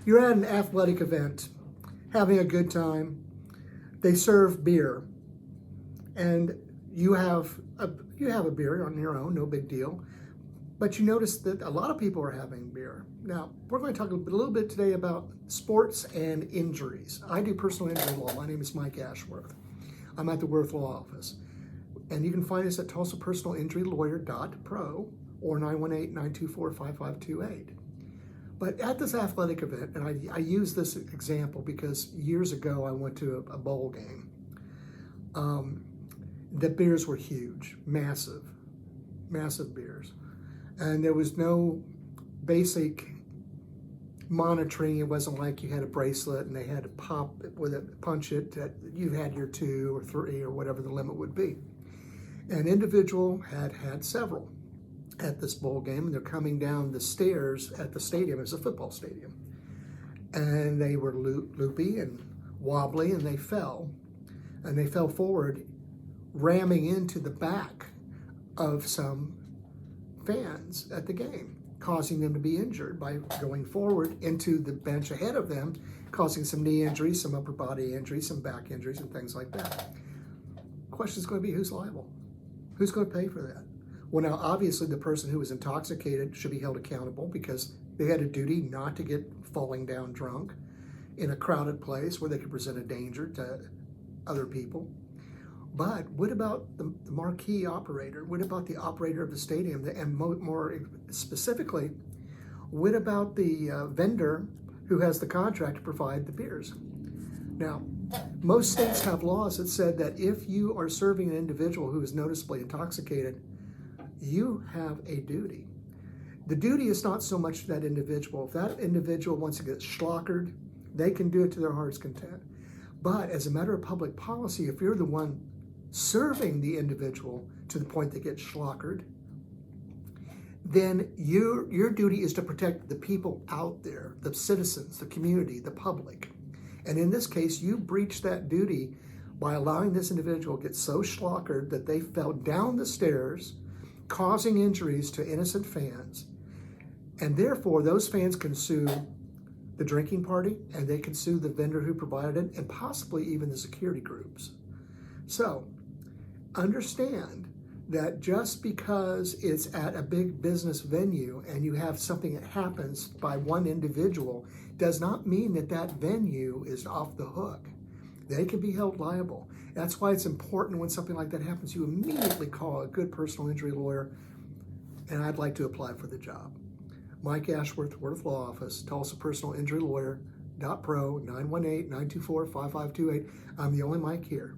You're at an athletic event, having a good time. They serve beer, and you have a beer on your own, no big deal. But you notice that a lot of people are having beer. Now, we're going to talk a little bit today about sports and injuries. I do personal injury law. My name is Mike Ashworth. I'm at the Worth Law Office. And you can find us at TulsaPersonalInjuryLawyer.Pro or 918-924-5528. But at this athletic event, and I use this example because years ago I went to a bowl game. The beers were huge, massive beers. And there was no basic monitoring. It wasn't like you had a bracelet and they had to pop it with it, punch it, that you had your 2 or 3 or whatever the limit would be. An individual had several at this bowl game, and they're coming down the stairs at the stadium. It was a football stadium. And they were loopy and wobbly, and they fell. And they fell forward, ramming into the back of some fans at the game, causing them to be injured by going forward into the bench ahead of them, causing some knee injuries, some upper body injuries, some back injuries, and things like that. The question is going to be, who's liable? Who's going to pay for that? Well, now, obviously, the person who was intoxicated should be held accountable because they had a duty not to get falling down drunk in a crowded place where they could present a danger to other people. But what about the marquee operator? What about the operator of the stadium? And more specifically, what about the vendor who has the contract to provide the beers? Now, most states have laws that said that if you are serving an individual who is noticeably intoxicated, you have a duty. The duty is not so much that individual. If that individual wants to get schlockered, they can do it to their heart's content. But as a matter of public policy, if you're the one serving the individual to the point they get schlockered, then your duty is to protect the people out there, the citizens, the community, the public. And in this case, you breached that duty by allowing this individual to get so schlockered that they fell down the stairs, causing injuries to innocent fans. And therefore, those fans can sue the drinking party, and they can sue the vendor who provided it, and possibly even the security groups. So, understand that just because it's at a big business venue and you have something that happens by one individual does not mean that that venue is off the hook. They can be held liable. That's why it's important when something like that happens, you immediately call a good personal injury lawyer, and I'd like to apply for the job. Mike Ashworth, Worth Law Office, TulsaPersonalInjuryLawyer.Pro, 918-924-5528. I'm the only Mike here.